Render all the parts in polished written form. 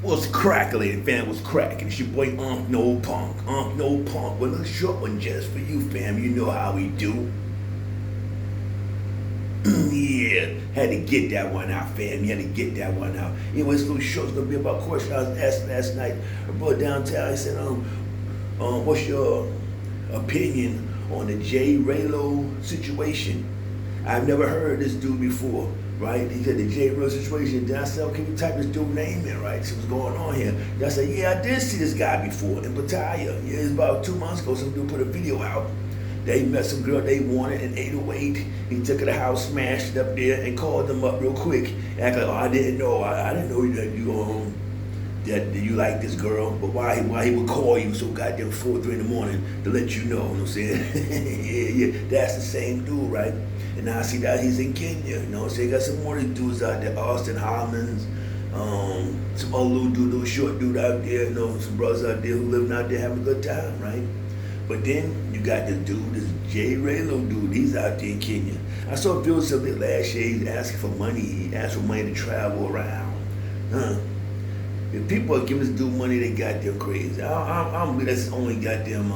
Was crackling, fam, was cracking. It's your boy No Punk. No Punk. Well, a short one just for you, fam. You know how we do. Yeah, had to get that one out, fam. You had to get that one out. Anyway, this little short's gonna be about a question I was asked last night. I brought downtown. I said, what's your opinion on the Rello situation? I've never heard this dude before, right? He said the Rello situation. Then I said, can you type this dude's name in, right? See what's going on here. Then I said, yeah, I did see this guy before in Pattaya. Yeah, it's about 2 months ago. Some dude put a video out. They met some girl they wanted in 808. He took her to the house, smashed it up there, and called them up real quick. Act like, oh, I didn't know. I didn't know that you like this girl, but why he would call you so goddamn 4, 3 in the morning to let you know what I'm saying? yeah, that's the same dude, right? And now I see that he's in Kenya, you know what I'm saying? Got some more of these dudes out there, Austin Hollins, some other little short dude out there, you know, some brothers out there who living out there having a good time, right? But then you got this dude, this Rello dude, he's out there in Kenya. I saw videos of it last year, he's asking for money, he asked for money to travel around. If people are giving this dude money, they goddamn crazy. I don't believe that's his only goddamn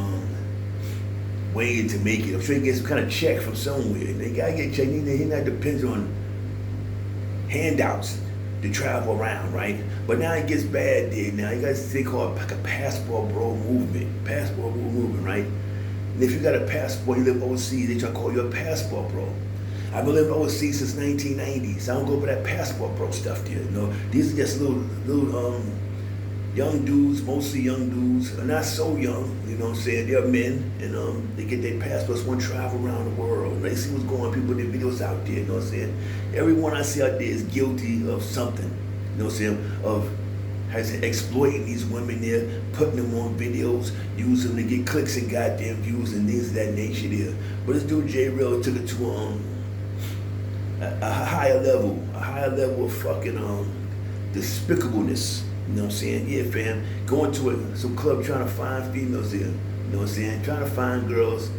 way to make it. I'm sure he gets some kind of check from somewhere. They gotta get checked. He not depends on handouts to travel around, right? But now it gets bad there. Now you got this thing called like a passport bro movement. Passport bro movement, right? And if you got a passport, you live overseas, they try to call you a passport bro. I've been living overseas since 1990, so I don't go for that passport bro stuff there. You know, these are just little young dudes, mostly young dudes, not so young, you know what I'm saying? They're men, and they get their passports, want to travel around the world. They see what's going on, people, their videos out there, you know what I'm saying? Everyone I see out there is guilty of something, you know what I'm saying? Of exploiting these women there, putting them on videos, using them to get clicks and goddamn views and things of that nature there. But this dude Rello took it to a higher level of fucking despicableness. You know what I'm saying? Yeah, fam. Going to some club trying to find females there. You know what I'm saying? Trying to find girls.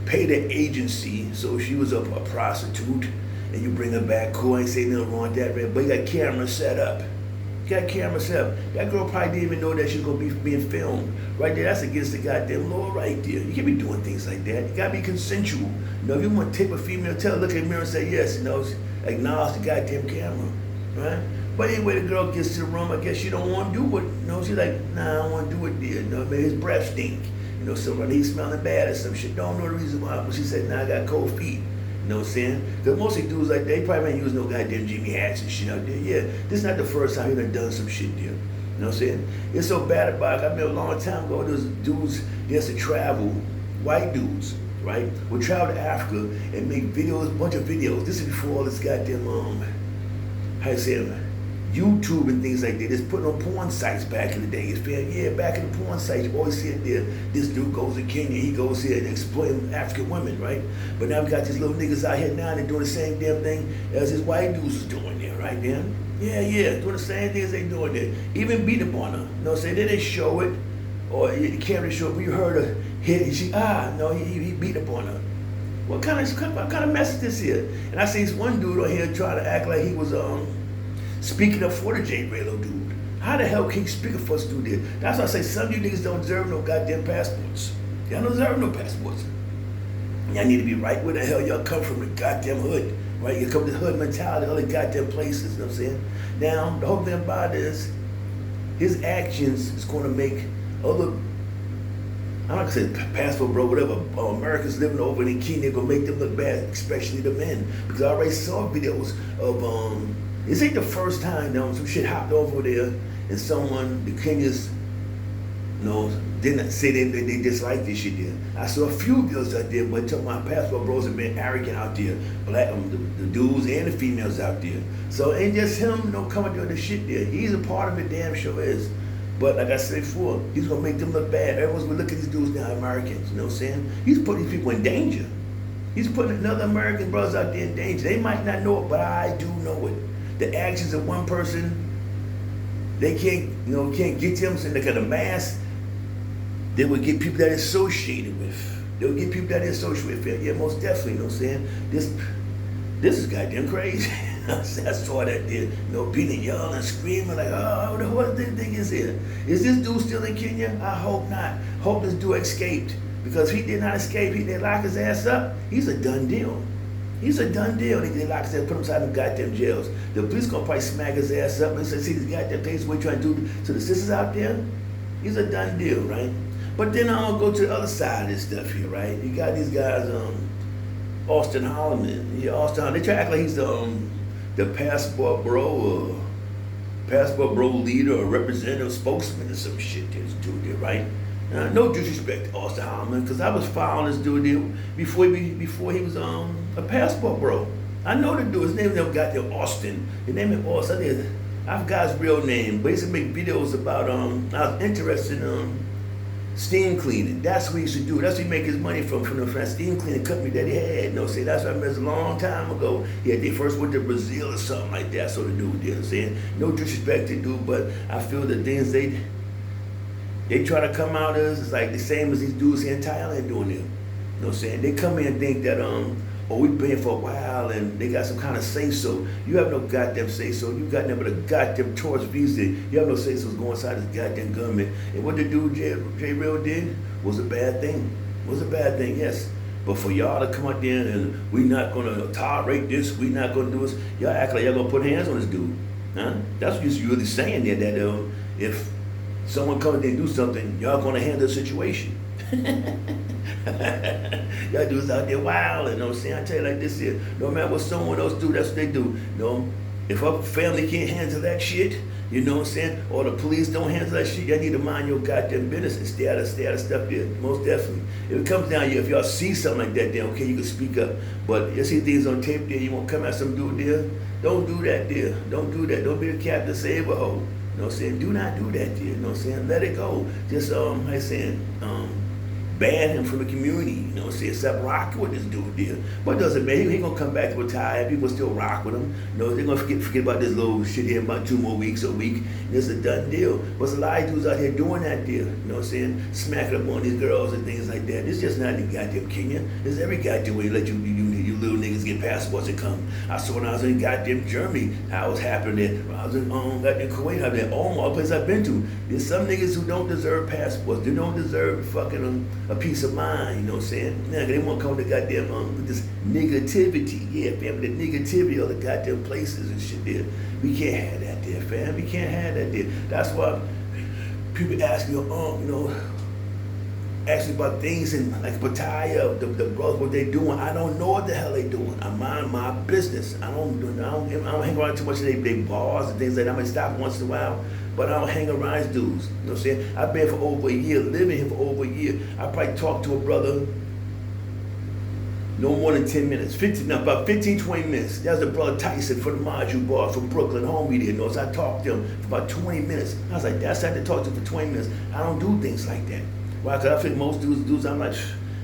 Pay the agency, so she was a prostitute, and you bring her back, cool, I ain't say nothing wrong with that, man. But you got camera set up. That girl probably didn't even know that she was gonna be being filmed. Right there, that's against the goddamn law right there. You can't be doing things like that. You gotta be consensual. You know, if you want to tip a female, tell her, look in the mirror and say yes, you know, acknowledge the goddamn camera. Right? But anyway, the girl gets to the room, I guess she don't want to do it. You know, she's like, nah, I don't want to do it there. You know, maybe his breath stink. You know, somebody he's smelling bad or some shit. Don't know the reason why. But she said, nah, I got cold feet. You know what I'm saying? Because most of the dudes like that, they probably ain't using no goddamn Jimmy hats and shit out there. Yeah, this is not the first time he done some shit there. You know what I'm saying? It's so bad about it. I remember a long time ago, there was dudes, they used to travel, white dudes, right? Would travel to Africa and make videos, a bunch of videos. This is before all this goddamn, how you say it? YouTube and things like that. Just putting on porn sites back in the days. Yeah, back in the porn sites, you always see it there. This dude goes to Kenya, he goes here and exploiting African women, right? But now we got these little niggas out here now, they're doing the same damn thing as his white dudes was doing there, right, man? Yeah, doing the same thing as they doing there. Even beat up on her. You know what I'm saying? They didn't show it, or the camera show it, but you heard her hit, he beat up on her. What kind of mess is this here? And I see this one dude on here trying to act like he was, speaking up for the Rello dude. How the hell can you speak up for us dude there? That's why I say some of you niggas don't deserve no goddamn passports. Y'all don't deserve no passports. Y'all need to be right where the hell y'all come from, the goddamn hood. Right? You come to the hood mentality, other goddamn places, you know what I'm saying? Now, the whole thing about it is, his actions is going to make other, I'm not gonna say passport bro, whatever, Americans living over in Kenya, gonna make them look bad, especially the men. Because I already saw videos of, this ain't the first time some shit hopped over there and someone, the Kenyans, you know, didn't say they disliked this shit there. I saw a few videos out there, but my passport bros have been arrogant out there. Black, the dudes and the females out there. So it ain't just him, you know, coming doing the shit there. He's a part of it, damn sure is. But like I said before, he's gonna make them look bad. Everyone's gonna look at these dudes now, Americans, you know what I'm saying? He's putting these people in danger. He's putting another American brothers out there in danger. They might not know it, but I do know it. The actions of one person, they can't get them, so they got a mass. They would get people that are associated with. They would get people that are associated with. Yeah, most definitely, you know what I'm saying? This is goddamn crazy. I saw that there, people yelling and screaming like, oh, what the thing is here? Is this dude still in Kenya? I hope not. Hope this dude escaped. Because if he did not escape, they lock his ass up, he's a done deal. He's a done deal. They lock his ass, put him inside them goddamn jails. The police gonna probably smack his ass up and say, see this goddamn things what you trying to do to the sisters out there? He's a done deal, right? But then I'm gonna go to the other side of this stuff here, right? You got these guys, Austin Holloman. Yeah, Austin Holloman. They try to act like he's the passport bro leader or representative spokesman or some shit. This dude there, right? No disrespect to Austin Holloman, because I was following this dude there before he was a passport bro. I know the dude. His name never got there, Austin. His name is Austin. I forgot his real name, but he used to make videos about I was interested in steam cleaning. That's what he used to do. That's where he make his money from the steam cleaning company that he had. See, that's what I remember a long time ago. Yeah, they first went to Brazil or something like that. So the dude did. You know what I'm saying? No disrespect to dude, but I feel the things they try to come out as like the same as these dudes here in Thailand doing it. You know what I'm saying? They come in and think that we've been here for a while and they got some kind of say-so. You have no goddamn say-so. You got nothing but a goddamn tourist visa. You have no say-so going inside this goddamn government. And what the dude J. Rello did was a bad thing. Was a bad thing, yes. But for y'all to come out there and we not gonna tolerate this, we not gonna do this, y'all act like y'all gonna put hands on this dude. Huh? That's what you're really saying there, that if someone comes there and do something, y'all gonna handle the situation. Y'all dudes out there wild, you know what I'm saying? I tell you like this here, no matter what someone else do, that's what they do. If a family can't handle that shit, you know what I'm saying? Or the police don't handle that shit, y'all need to mind your goddamn business and stay out of stuff there, most definitely. If it comes down to you, if y'all see something like that, then okay, you can speak up. But you see things on tape there, you won't come at some dude there, don't do that there. Don't do that. Don't be the captain save a hoe. You know what I'm saying? Do not do that there. You know what I'm saying? Let it go. Just, like I saying, ban him from the community, you know what I'm saying? Stop rocking with this dude there. But it doesn't matter, he gonna come back to retire, people still rock with him. They're gonna forget about this little shit here about 2 more weeks or a week. It's a done deal. But there's a lot of dudes out here doing that deal, you know what I'm saying? Smacking up on these girls and things like that. It's just not in goddamn Kenya. It's every goddamn way you let you little niggas get passports and come. I saw when I was in goddamn Germany, how it was happening there. When I was in goddamn Kuwait, I've been all the places I've been to. There's some niggas who don't deserve passports. They don't deserve fucking a peace of mind, you know what I'm saying? Now, they want to come to goddamn with this negativity. Yeah, fam, the negativity of the goddamn places and shit there. We can't have that there, fam. We can't have that there. That's why people ask me, ask me about things in like Pattaya, the brothers, what they doing. I don't know what the hell they doing. I mind my business. I don't hang around too much of they bars and things like that. I might stop once in a while, but I don't hang around these dudes. You know what I'm saying? I've been for over a year, living here for over a year. I probably talked to a brother no more than 10 minutes, about 15, 20 minutes. That was the brother Tyson from the Module Bar from Brooklyn, homie there. Knows I talked to him for about 20 minutes. I was like, that's how to talk to him for 20 minutes. I don't do things like that. Why? Because I think most dudes, I'm like,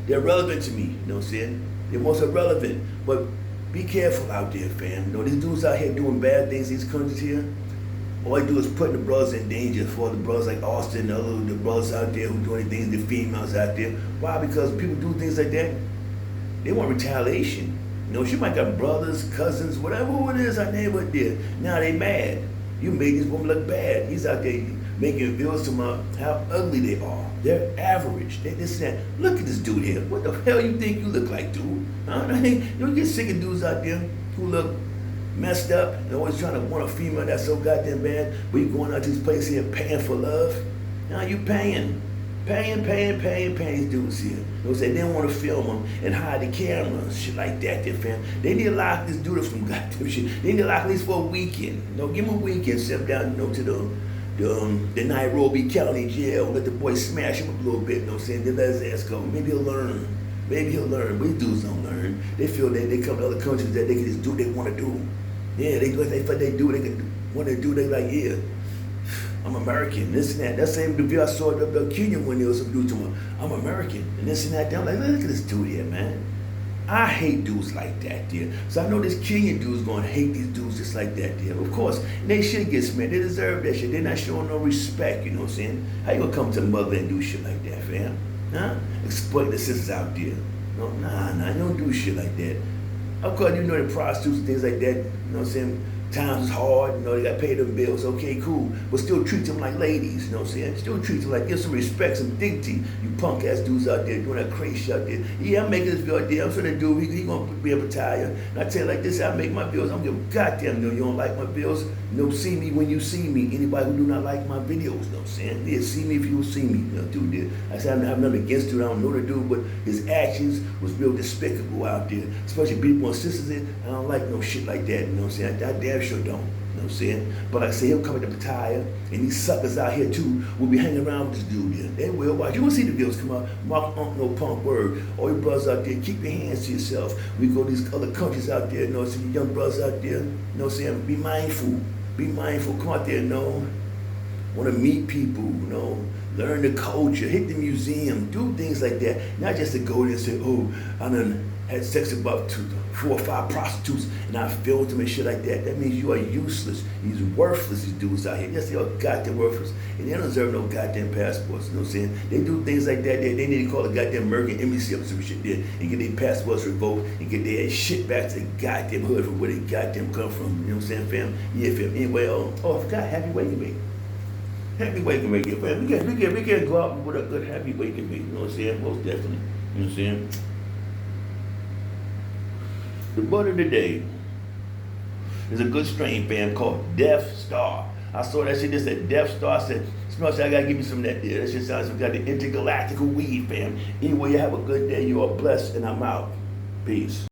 they're relevant to me. You know what I'm saying? They're most irrelevant. But be careful out there, fam. These dudes out here doing bad things in these countries here. All they do is putting the brothers in danger for the brothers like Austin, the brothers out there who doing things, the females out there. Why? Because people do things like that. They want retaliation. She might got brothers, cousins, whatever it is, our neighborhood there. Now they mad. You made this woman look bad. He's out there making videos to how ugly they are. They're average. They this and that. Look at this dude here. What the hell you think you look like, dude? You get sick of dudes out there who look messed up and always trying to want a female that's so goddamn bad, but you going out to this place here paying for love. Now you paying these dudes here. You know what I'm saying? They don't want to film them and hide the camera and shit like that, there, fam. They need to lock this dude up from goddamn shit. They need to lock at least for a weekend. Give him a weekend, send him down, to the Nairobi County Jail, let the boy smash him up a little bit, you know what I'm saying? Then let his ass go. Maybe he'll learn. But these dudes don't learn. They feel that they come to other countries that they can just do what they want to do. Yeah, they feel they do, they can want to do, they like, yeah, I'm American, this and that. That same video I saw the Kenyan when there was some dude to him, I'm American, and this and that. I'm like, look at this dude here, man. I hate dudes like that, dear. So I know this Kenyan dude's gonna hate these dudes just like that, dear. Of course, they should get smacked. They deserve that shit. They're not showing no respect, you know what I'm saying? How you gonna come to the mother and do shit like that, fam? Huh? Exploit the sisters out there. No, nah, you don't do shit like that. Of course, you know the prostitutes and things like that, you know what I'm saying? Times is hard, you know, they got to pay them bills. Okay, cool. But still treat them like ladies, you know what I'm saying? Still treat them like, give some respect, some dignity. You punk ass dudes out there doing that crazy shit out there. Yeah, I'm making this video out there. I'm sure the dude, he gonna be able to retire. And I tell you like this, I make my bills. I don't give a goddamn, you don't like my bills. You know, see me when you see me. Anybody who do not like my videos, you know what I'm saying? Yeah, see me if you will see me. You know, dude did. I said I have nothing against dude. I don't know the dude, but his actions was real despicable out there. Especially people and sisters in. I don't like no shit like that, you know what I'm saying? I damn sure don't. You know what I'm saying? But like I say, he'll come at the retire, and these suckers out here too will be hanging around with this dude here. They will watch. You will see the videos come out. Mark no punk word. All your brothers out there, keep your hands to yourself. We go to these other countries out there, you know what I'm saying? Young brothers out there, you know what I'm saying? Be mindful. Be mindful. Come out there, you know. Want to meet people, you know. Learn the culture. Hit the museum. Do things like that. Not just to go there and say, oh, I done had sex with about 4 or 5 prostitutes and I filmed them and shit like that. That means you are useless. He's worthless, these dudes out here. Yes, they are goddamn worthless. And they don't deserve no goddamn passports, you know what I'm saying? They do things like that. They need to call the goddamn American embassy up some shit there and get their passports revoked and get their shit back to the goddamn hood from where they goddamn come from. You know what I'm saying, fam? Yeah, fam. Anyway, I forgot, happy waking week. Happy waking week, fam. We can go out with a good happy waking week, you know what I'm saying? Most definitely. You know what I'm saying? The bud of the day is a good strain, fam, called Death Star. I saw that shit, just said Death Star. I said, Smell, I gotta give you some of that there. That shit sounds like we got the intergalactical weed, fam. Anyway, you have a good day. You are blessed, and I'm out. Peace.